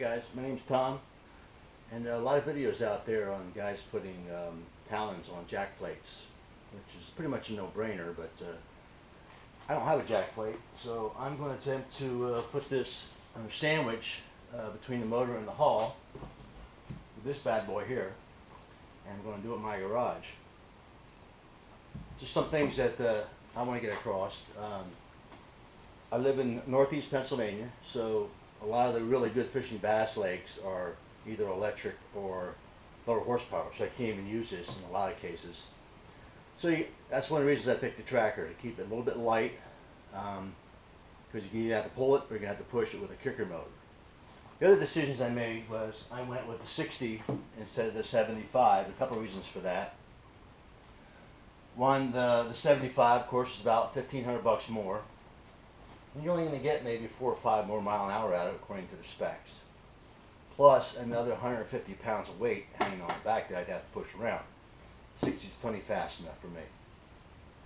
guys, my name's Tom, and a lot of videos out there on guys putting Talons on jack plates, which is pretty much a no-brainer, but I don't have a jack plate, so I'm going to attempt to put this sandwich between the motor and the hull with this bad boy here, and I'm going to do it in my garage. Just some things that I want to get across. I live in northeast Pennsylvania, so a lot of the really good fishing bass lakes are either electric or lower horsepower, so I can't even use this in a lot of cases. So that's one of the reasons I picked the tracker, to keep it a little bit light, because you either have to pull it or you're going to have to push it with a kicker motor. The other decisions I made was I went with the 60 instead of the 75, a couple of reasons for that. One, the 75, of course, is about $1,500 more. And you're only going to get maybe 4 or 5 more mile an hour out of it according to the specs. Plus another 150 pounds of weight hanging on the back that I'd have to push around. 60 is plenty fast enough for me.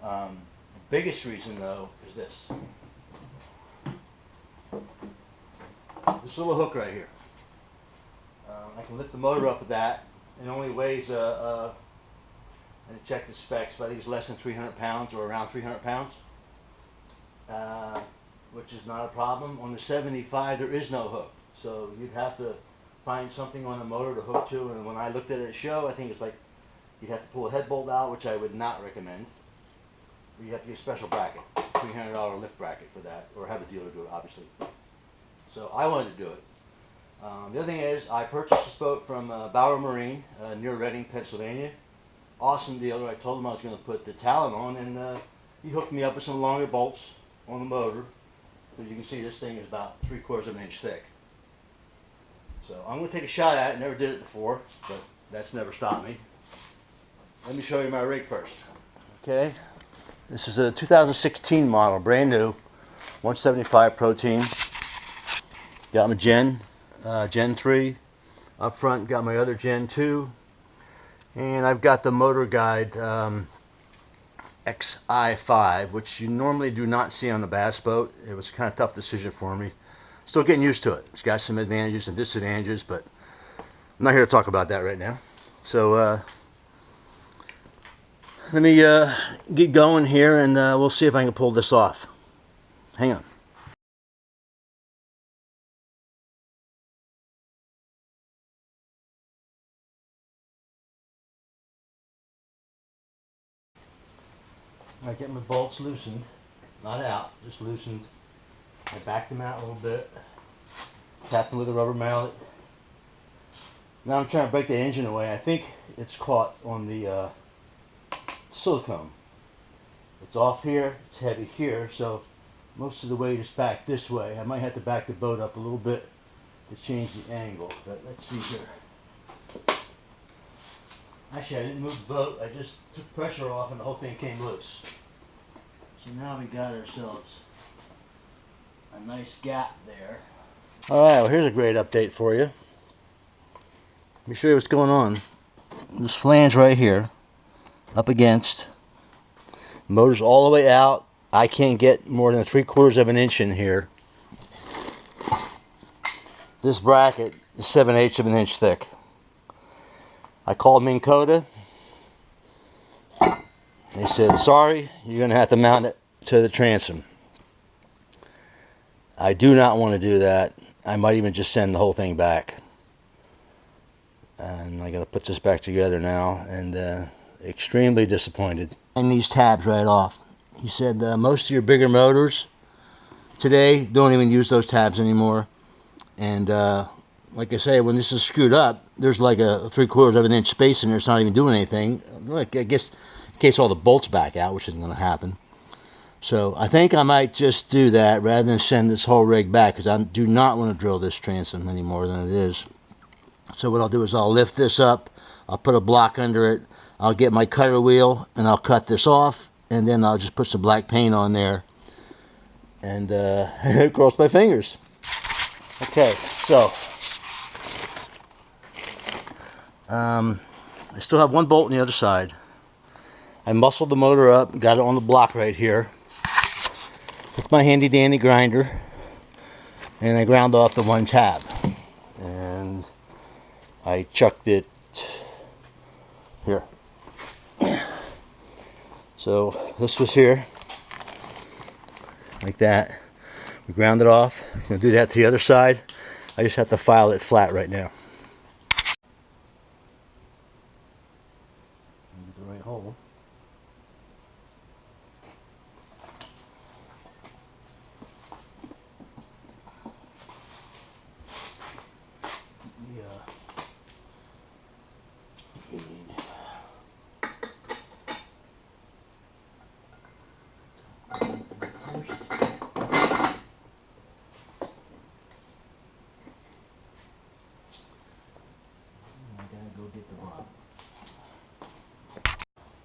The biggest reason though is this. This little hook right here. I can lift the motor up with that. It only weighs, I checked the specs, but I think it's less than 300 pounds or around 300 pounds. Which is not a problem. On the 75 there is no hook, so you'd have to find something on the motor to hook to, and when I looked at it at show, I think it's like you'd have to pull a head bolt out, which I would not recommend. Or you have to get a special bracket, $300 lift bracket for that, or have a dealer do it, obviously. So I wanted to do it. The other thing is, I purchased this boat from Bauer Marine near Reading, Pennsylvania. Awesome dealer. I told him I was going to put the Talon on, and he hooked me up with some longer bolts on the motor. As you can see, this thing is about 3/4 of an inch thick. So I'm going to take a shot at it. Never did it before, but that's never stopped me. Let me show you my rig first. Okay, this is a 2016 model, brand new, 175 Protein. Got my Gen 3 up front. Got my other Gen 2, and I've got the Motor Guide XI5, which you normally do not see on a bass boat. It was a kind of tough decision for me. Still getting used to it. It's got some advantages and disadvantages, but I'm not here to talk about that right now. So let me get going here, and we'll see if I can pull this off. Hang on. I get my bolts loosened, not out, just loosened. I backed them out a little bit, tapped them with a rubber mallet. Now I'm trying to break the engine away. I think it's caught on the silicone. It's off here, it's heavy here, so most of the weight is back this way. I might have to back the boat up a little bit to change the angle, but let's see here. Actually, I didn't move the boat, I just took pressure off and the whole thing came loose. So now we got ourselves a nice gap there. Alright, well here's a great update for you. Let me show you what's going on. This flange right here, up against, motor's all the way out. I can't get more than 3/4 of an inch in here. This bracket is 7/8 of an inch thick. I called Minn Kota. They said, sorry, you're going to have to mount it to the transom. I do not want to do that. I might even just send the whole thing back. And I got to put this back together now, and extremely disappointed. And these tabs right off. He said most of your bigger motors today don't even use those tabs anymore. And like I say, when this is screwed up, there's like a 3/4 of an inch space in there. It's not even doing anything. Like, I guess in case all the bolts back out, which isn't going to happen. So I think I might just do that rather than send this whole rig back, because I do not want to drill this transom any more than it is. So what I'll do is I'll lift this up, I'll put a block under it, I'll get my cutter wheel and I'll cut this off, and then I'll just put some black paint on there and cross my fingers. Okay, so I still have one bolt on the other side. I muscled the motor up, got it on the block right here with my handy dandy grinder, and I ground off the one tab. and I chucked it here. So this was here, like that. We ground it off. I'm going to do that to the other side. I just have to file it flat right now. Get the right hole.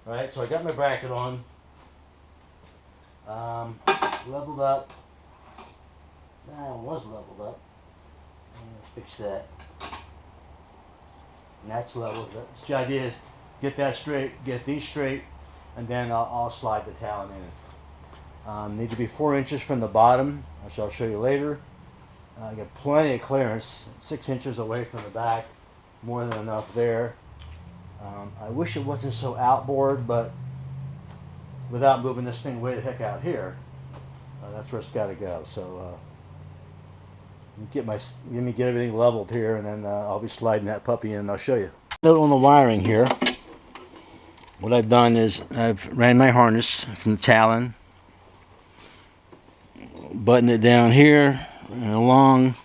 Alright, so I got my bracket on, leveled up. That one was leveled up. Fix that. And that's leveled. The idea is get that straight, get these straight, and then I'll slide the Talon in. Need to be 4 inches from the bottom, which I'll show you later. I got plenty of clearance, 6 inches away from the back, more than enough there. I wish it wasn't so outboard, but without moving this thing way the heck out here, that's where it's got to go. So let me get everything leveled here, and then I'll be sliding that puppy in, and I'll show you. Note on the wiring here, what I've done is I've ran my harness from the Talon, button it down here and along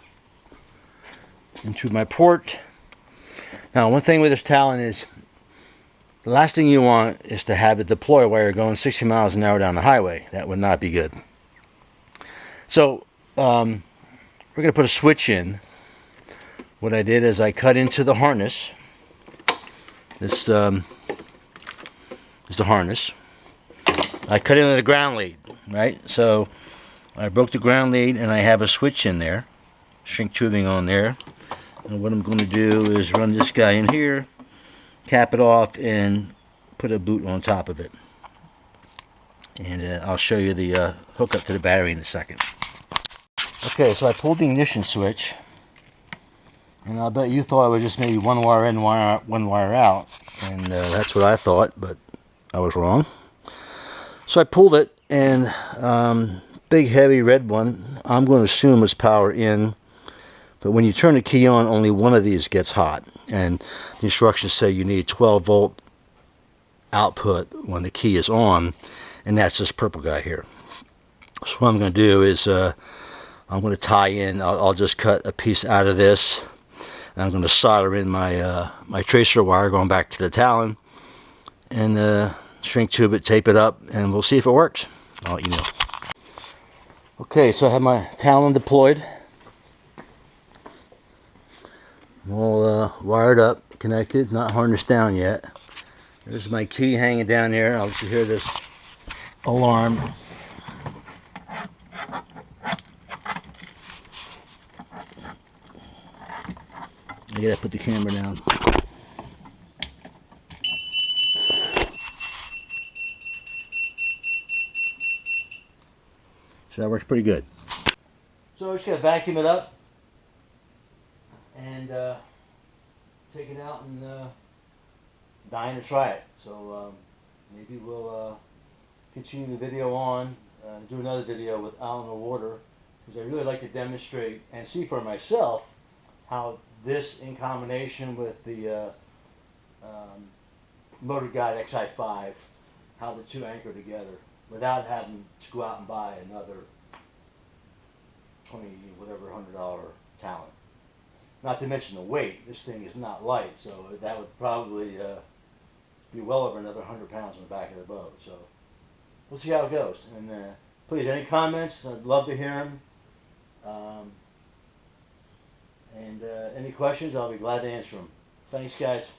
into my port. Now, one thing with this Talon is the last thing you want is to have it deploy while you're going 60 miles an hour down the highway. That would not be good. So we're going to put a switch in. What I did is I cut into the harness. This is the harness. I cut into the ground lead, right? So I broke the ground lead and I have a switch in there, shrink tubing on there. And what I'm going to do is run this guy in here, cap it off, and put a boot on top of it. And I'll show you the hookup to the battery in a second. Okay, so I pulled the ignition switch, and I bet you thought it was just maybe one wire in, one wire out, and that's what I thought, but I was wrong. So I pulled it, and big heavy red one, I'm going to assume is power in, but when you turn the key on, only one of these gets hot, and the instructions say you need 12 volt output when the key is on, and that's this purple guy here. So what I'm going to do is I'm going to tie in, I'll just cut a piece out of this, and I'm going to solder in my my tracer wire going back to the Talon, and shrink tube it, tape it up, and we'll see if it works. I'll let you know. Okay, so I have my Talon deployed, all wired up, connected, not harnessed down yet. There's my key hanging down there. I'll let you hear this alarm. I gotta put the camera down. So that works pretty good. So I just gotta vacuum it up and take it out and dying to try it. So maybe we'll continue the video on, do another video with out in the water, because I really like to demonstrate and see for myself how this, in combination with the Motor Guide XI5, how the two anchor together without having to go out and buy another $100 Talon. Not to mention the weight. This thing is not light, so that would probably be well over another 100 pounds on the back of the boat. So we'll see how it goes. And please, any comments? I'd love to hear them. And any questions, I'll be glad to answer them. Thanks, guys.